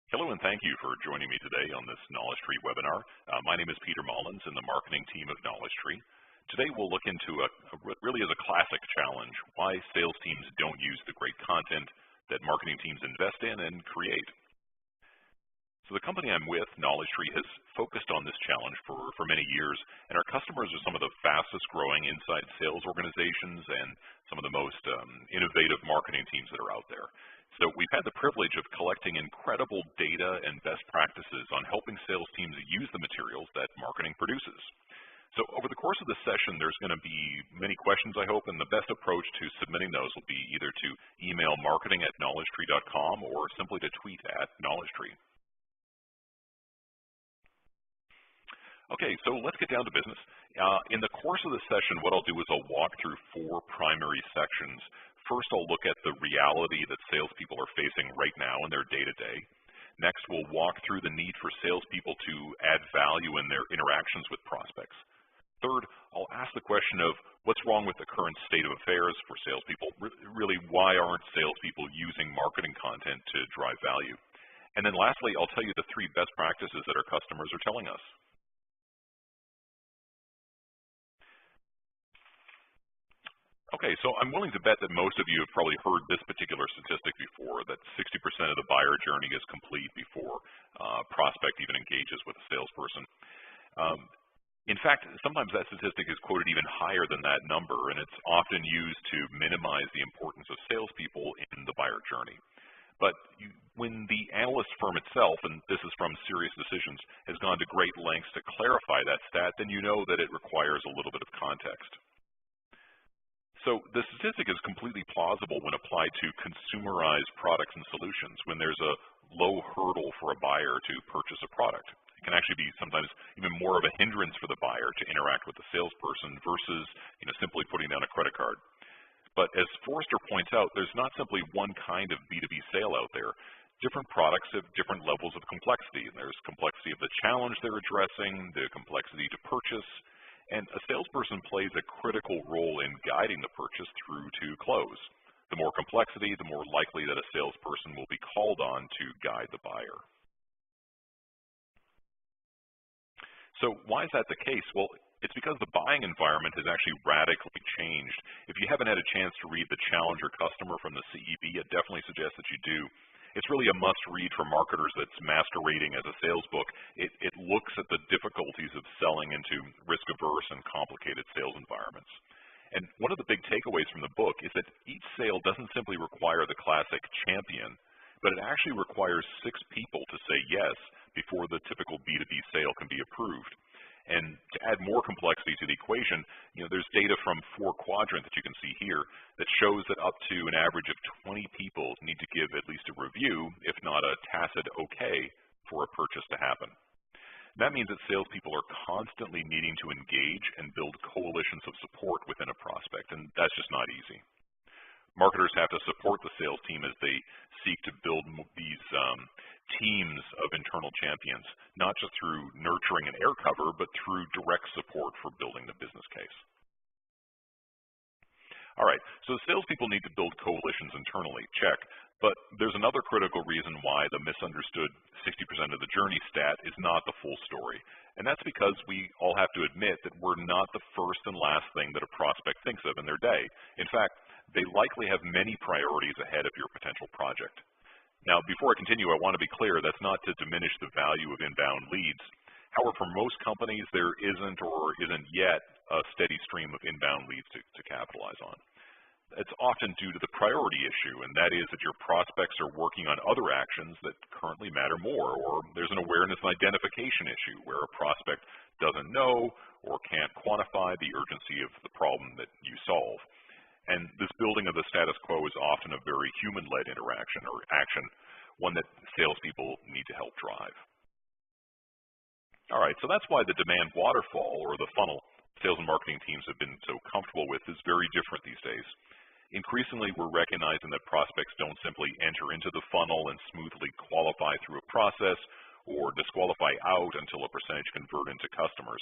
Hello and thank you for joining me today on this Knowledge Tree webinar. My name is Peter Mullins in the marketing team of Knowledge Tree. Today we'll look into what really is a classic challenge, why sales teams don't use the great content that marketing teams invest in and create. So the company I'm with, Knowledge Tree, has focused on this challenge for many years, and our customers are some of the fastest growing inside sales organizations and some of the most innovative marketing teams that are out there. So we've had the privilege of collecting incredible data and best practices on helping sales teams use the materials that marketing produces. So over the course of this session, there's going to be many questions, I hope, and the best approach to submitting those will be either to email marketing@knowledgetree.com or simply to tweet @knowledgetree. Okay, so let's get down to business. In the course of the session, what I'll do is I'll walk through 4 primary sections. First, I'll look at the reality that salespeople are facing right now in their day-to-day. Next, we'll walk through the need for salespeople to add value in their interactions with prospects. Third, I'll ask the question of what's wrong with the current state of affairs for salespeople. Really, why aren't salespeople using marketing content to drive value? And then lastly, I'll tell you the 3 best practices that our customers are telling us. Okay, so I'm willing to bet that most of you have probably heard this particular statistic before, that 60% of the buyer journey is complete before a prospect even engages with a salesperson. In fact, sometimes that statistic is quoted even higher than that number, and it's often used to minimize the importance of salespeople in the buyer journey. But when the analyst firm itself, and this is from Serious Decisions, has gone to great lengths to clarify that stat, then you know that it requires a little bit of context. So the statistic is completely plausible when applied to consumerized products and solutions, when there's a low hurdle for a buyer to purchase a product. It can actually be sometimes even more of a hindrance for the buyer to interact with the salesperson versus simply putting down a credit card. But as Forrester points out, there's not simply one kind of B2B sale out there. Different products have different levels of complexity. There's complexity of the challenge they're addressing, the complexity to purchase, and a salesperson plays a critical role in guiding the purchase through to close. The more complexity, the more likely that a salesperson will be called on to guide the buyer. So why is that the case? Well, it's because the buying environment has actually radically changed. If you haven't had a chance to read The Challenger Customer from the CEB, I definitely suggest that you do. It's really a must-read for marketers that's masquerading as a sales book. It looks at the difficulties of selling into risk-averse and complicated sales environments. And one of the big takeaways from the book is that each sale doesn't simply require the classic champion, but it actually requires 6 people to say yes before the typical B2B sale can be approved. And to add more complexity to the equation, there's data from 4Quadrant that you can see here that shows that up to an average of 20 people need to give at least a review, if not a tacit okay, for a purchase to happen. That means that salespeople are constantly needing to engage and build coalitions of support within a prospect, and that's just not easy. Marketers have to support the sales team as they seek to build these teams of internal champions, not just through nurturing and air cover, but through direct support for building the business case. All right, so salespeople need to build coalitions internally, check. But there's another critical reason why the misunderstood 60% of the journey stat is not the full story. And that's because we all have to admit that we're not the first and last thing that a prospect thinks of in their day. In fact, they likely have many priorities ahead of your potential project. Now, before I continue, I want to be clear that's not to diminish the value of inbound leads. However, for most companies, there isn't or isn't yet a steady stream of inbound leads to capitalize on. It's often due to the priority issue, and that is that your prospects are working on other actions that currently matter more, or there's an awareness and identification issue where a prospect doesn't know or can't quantify the urgency of the problem that you solve. And this building of the status quo is often a very human-led interaction or action, one that salespeople need to help drive. All right, so that's why the demand waterfall, or the funnel, sales and marketing teams have been so comfortable with is very different these days. Increasingly, we're recognizing that prospects don't simply enter into the funnel and smoothly qualify through a process or disqualify out until a percentage convert into customers.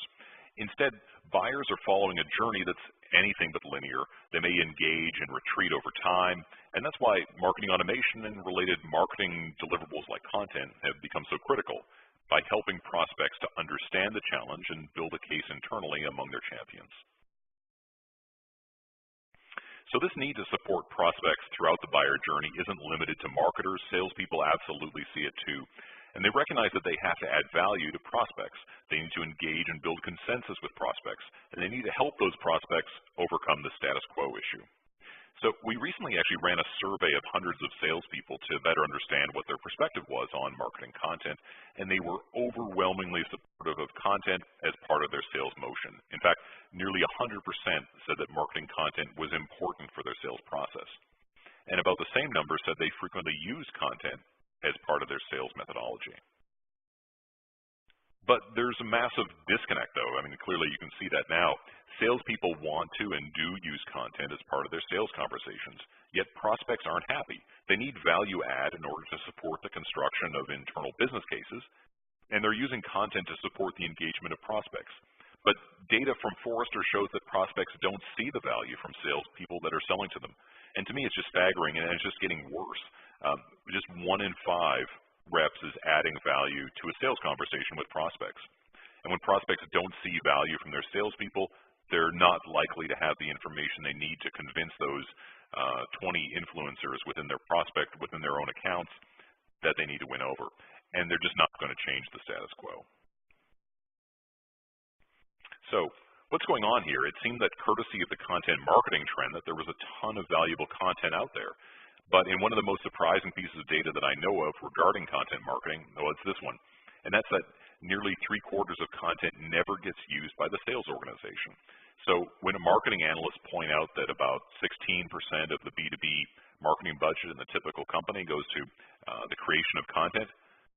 Instead, buyers are following a journey that's anything but linear. They may engage and retreat over time, and that's why marketing automation and related marketing deliverables like content have become so critical by helping prospects to understand the challenge and build a case internally among their champions. So this need to support prospects throughout the buyer journey isn't limited to marketers. Salespeople absolutely see it too. And they recognize that they have to add value to prospects. They need to engage and build consensus with prospects. And they need to help those prospects overcome the status quo issue. So we recently actually ran a survey of hundreds of salespeople to better understand what their perspective was on marketing content, and they were overwhelmingly supportive of content as part of their sales motion. In fact, nearly 100% said that marketing content was important for their sales process. And about the same number said they frequently use content as part of their sales methodology. But there's a massive disconnect, though. I mean, clearly you can see that now. Salespeople want to and do use content as part of their sales conversations, yet prospects aren't happy. They need value add in order to support the construction of internal business cases, and they're using content to support the engagement of prospects. But data from Forrester shows that prospects don't see the value from salespeople that are selling to them. And to me, it's just staggering, and it's just getting worse. Just 1 in 5 reps is adding value to a sales conversation with prospects. And when prospects don't see value from their salespeople, they're not likely to have the information they need to convince those 20 influencers within their prospect, within their own accounts, that they need to win over. And they're just not going to change the status quo. So what's going on here? It seemed that courtesy of the content marketing trend that there was a ton of valuable content out there. But in one of the most surprising pieces of data that I know of regarding content marketing, well, it's this one. And that's that nearly 3/4 of content never gets used by the sales organization. So when a marketing analyst point out that about 16% of the B2B marketing budget in the typical company goes to the creation of content,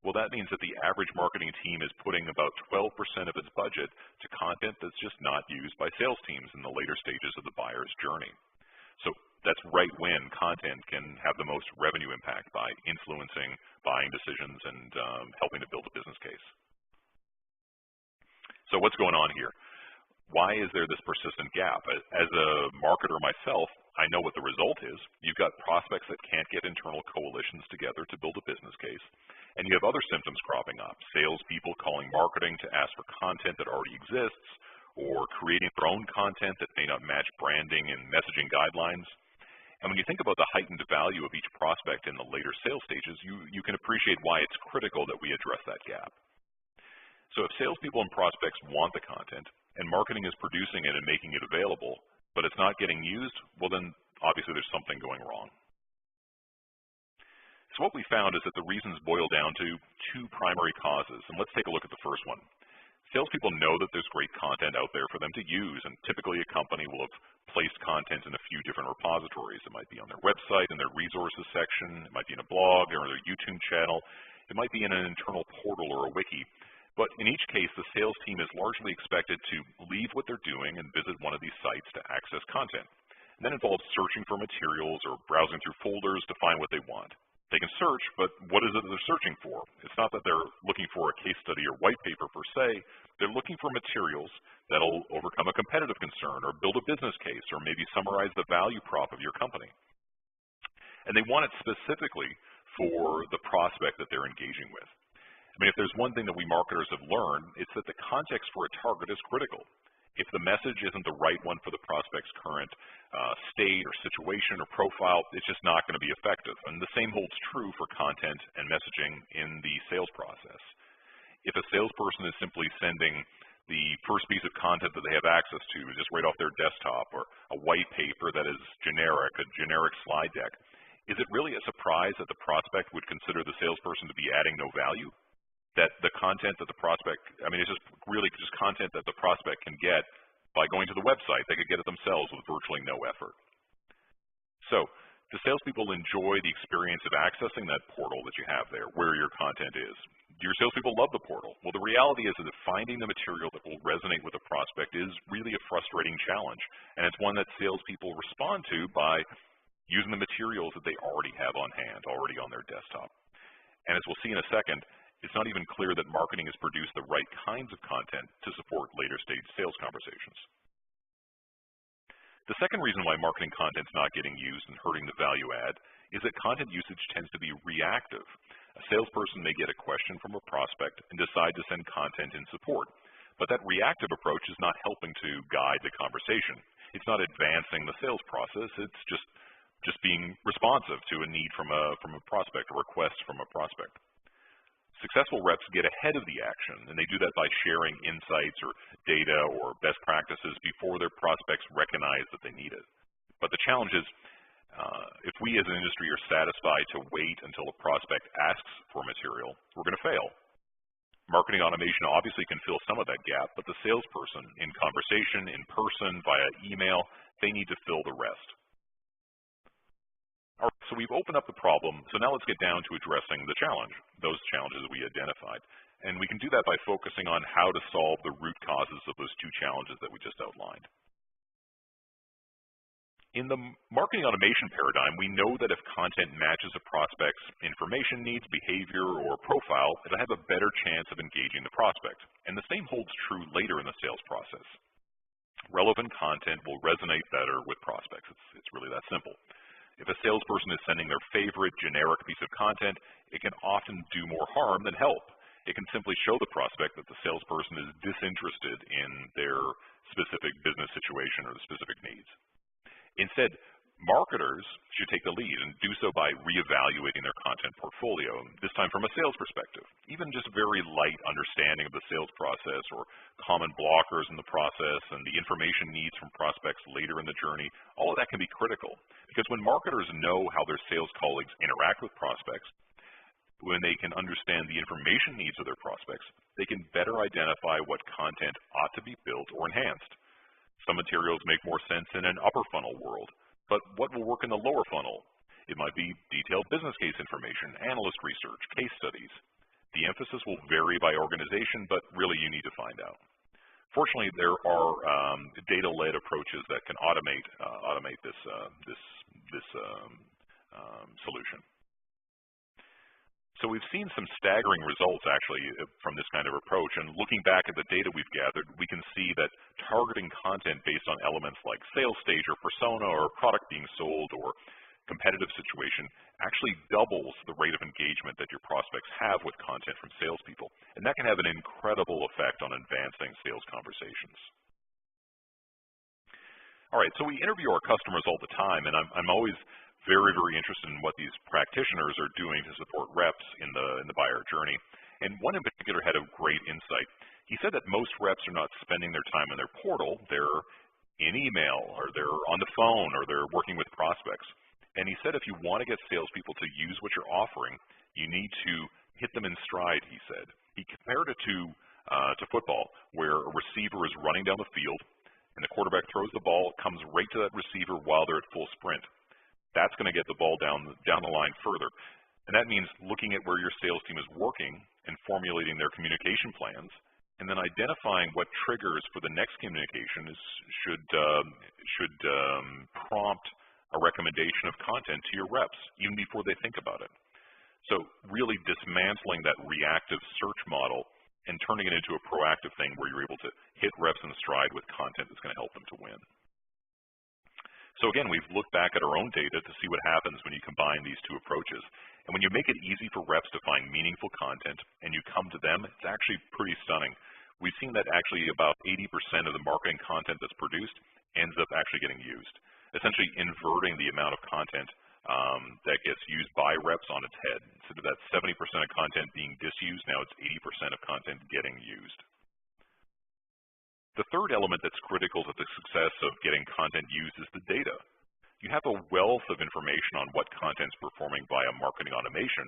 well, that means that the average marketing team is putting about 12% of its budget to content that's just not used by sales teams in the later stages of the buyer's journey. So that's right when content can have the most revenue impact by influencing buying decisions and helping to build a business case. So what's going on here? Why is there this persistent gap? As a marketer myself, I know what the result is. You've got prospects that can't get internal coalitions together to build a business case. And you have other symptoms cropping up. Salespeople calling marketing to ask for content that already exists, or creating their own content that may not match branding and messaging guidelines. And when you think about the heightened value of each prospect in the later sales stages, you can appreciate why it's critical that we address that gap. So if salespeople and prospects want the content, and marketing is producing it and making it available, but it's not getting used, well then obviously there's something going wrong. So what we found is that the reasons boil down to 2 primary causes, and let's take a look at the first one. Salespeople know that there's great content out there for them to use, and typically a company will have placed content in a few different repositories. It might be on their website, in their resources section, it might be in a blog or their YouTube channel, it might be in an internal portal or a wiki. But in each case, the sales team is largely expected to leave what they're doing and visit one of these sites to access content. And that involves searching for materials or browsing through folders to find what they want. They can search, but what is it that they're searching for? It's not that they're looking for a case study or white paper per se. They're looking for materials that'll overcome a competitive concern or build a business case or maybe summarize the value prop of your company. And they want it specifically for the prospect that they're engaging with. I mean, if there's one thing that we marketers have learned, it's that the context for a target is critical. If the message isn't the right one for the prospect's current state or situation or profile, it's just not going to be effective. And the same holds true for content and messaging in the sales process. If a salesperson is simply sending the first piece of content that they have access to just right off their desktop, or a white paper that is generic, a generic slide deck, is it really a surprise that the prospect would consider the salesperson to be adding no value? That the content that the prospect, I mean, it's just really just content that the prospect can get by going to the website. They could get it themselves with virtually no effort. So do salespeople enjoy the experience of accessing that portal that you have there, where your content is? Do your salespeople love the portal? Well, the reality is that finding the material that will resonate with a prospect is really a frustrating challenge. And it's one that salespeople respond to by using the materials that they already have on hand, already on their desktop. And as we'll see in a second, it's not even clear that marketing has produced the right kinds of content to support later stage sales conversations. The second reason why marketing content's not getting used and hurting the value add is that content usage tends to be reactive. A salesperson may get a question from a prospect and decide to send content in support. But that reactive approach is not helping to guide the conversation. It's not advancing the sales process. It's just being responsive to a need from a prospect, a request from a prospect. Successful reps get ahead of the action, and they do that by sharing insights or data or best practices before their prospects recognize that they need it. But the challenge is, if we as an industry are satisfied to wait until a prospect asks for material, we're going to fail. Marketing automation obviously can fill some of that gap, but the salesperson, in conversation, in person, via email, they need to fill the rest. All right, so we've opened up the problem, so now let's get down to addressing the challenge, those challenges we identified. And we can do that by focusing on how to solve the root causes of those two challenges that we just outlined. In the marketing automation paradigm, we know that if content matches a prospect's information needs, behavior, or profile, it'll have a better chance of engaging the prospect. And the same holds true later in the sales process. Relevant content will resonate better with prospects. It's really that simple. If a salesperson is sending their favorite generic piece of content, it can often do more harm than help. It can simply show the prospect that the salesperson is disinterested in their specific business situation or the specific needs. Instead, marketers should take the lead and do so by reevaluating their content portfolio, this time from a sales perspective. Even just very light understanding of the sales process or common blockers in the process and the information needs from prospects later in the journey, all of that can be critical. Because when marketers know how their sales colleagues interact with prospects, when they can understand the information needs of their prospects, they can better identify what content ought to be built or enhanced. Some materials make more sense in an upper funnel world, but what will work in the lower funnel? It might be detailed business case information, analyst research, case studies. The emphasis will vary by organization, but really you need to find out. Fortunately, there are data-led approaches that can automate this solution. So we've seen some staggering results actually from this kind of approach, and looking back at the data we've gathered, we can see that targeting content based on elements like sales stage or persona or product being sold or competitive situation actually doubles the rate of engagement that your prospects have with content from salespeople, and that can have an incredible effect on advancing sales conversations. All right, so we interview our customers all the time, and I'm always very, very interested in what these practitioners are doing to support reps in the buyer journey. And one in particular had a great insight. He said that most reps are not spending their time on their portal. They're in email, or they're on the phone, or they're working with prospects. And he said if you want to get salespeople to use what you're offering, you need to hit them in stride, he said. He compared it to football, where a receiver is running down the field, and the quarterback throws the ball, it comes right to that receiver while they're at full sprint. That's going to get the ball down the line further. And that means looking at where your sales team is working and formulating their communication plans, and then identifying what triggers for the next communication should prompt a recommendation of content to your reps, even before they think about it. So really dismantling that reactive search model and turning it into a proactive thing where you're able to hit reps in stride with content that's going to help them to win. So again, we've looked back at our own data to see what happens when you combine these two approaches. And when you make it easy for reps to find meaningful content and you come to them, it's actually pretty stunning. We've seen that actually about 80% of the marketing content that's produced ends up actually getting used, essentially inverting the amount of content that gets used by reps on its head. Instead of that 70% of content being disused, now it's 80% of content getting used. The third element that's critical to the success of getting content used is the data. You have a wealth of information on what content's performing via marketing automation,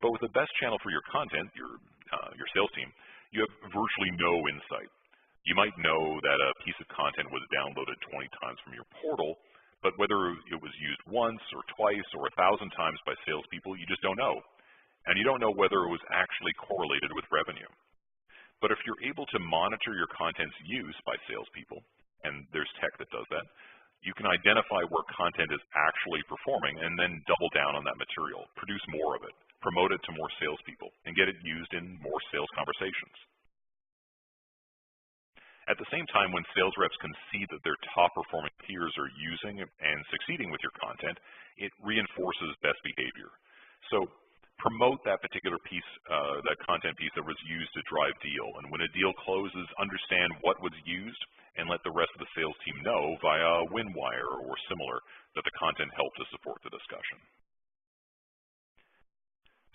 but with the best channel for your content, your sales team, you have virtually no insight. You might know that a piece of content was downloaded 20 times from your portal, but whether it was used once or twice or 1,000 times by salespeople, you just don't know. And you don't know whether it was actually correlated with revenue. But if you're able to monitor your content's use by salespeople, and there's tech that does that, you can identify where content is actually performing and then double down on that material, produce more of it, promote it to more salespeople, and get it used in more sales conversations. At the same time, when sales reps can see that their top performing peers are using and succeeding with your content, it reinforces best behavior. So promote that particular piece, that content piece that was used to drive deal. And when a deal closes, understand what was used and let the rest of the sales team know via WinWire or similar that the content helped to support the discussion.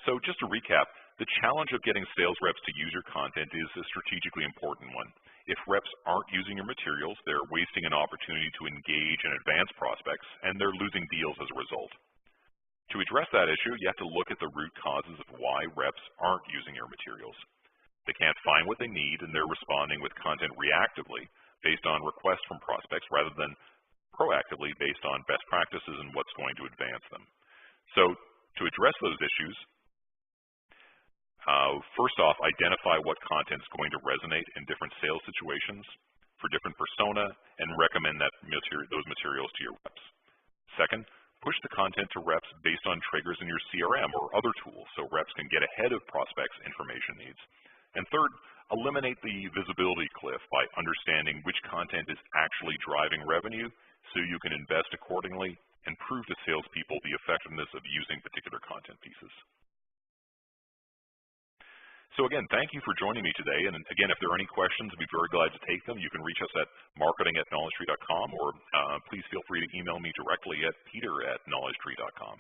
So just to recap, the challenge of getting sales reps to use your content is a strategically important one. If reps aren't using your materials, they're wasting an opportunity to engage and advance prospects, and they're losing deals as a result. To address that issue, you have to look at the root causes of why reps aren't using your materials. They can't find what they need, and they're responding with content reactively based on requests from prospects rather than proactively based on best practices and what's going to advance them. So to address those issues, first off, identify what content is going to resonate in different sales situations for different persona and recommend those materials to your reps. Second, push the content to reps based on triggers in your CRM or other tools so reps can get ahead of prospects' information needs. And third, eliminate the visibility cliff by understanding which content is actually driving revenue so you can invest accordingly and prove to salespeople the effectiveness of using particular content pieces. So again, thank you for joining me today. And again, if there are any questions, I'd be very glad to take them. You can reach us at marketing@knowledgetree.com, or please feel free to email me directly at peter@knowledgetree.com.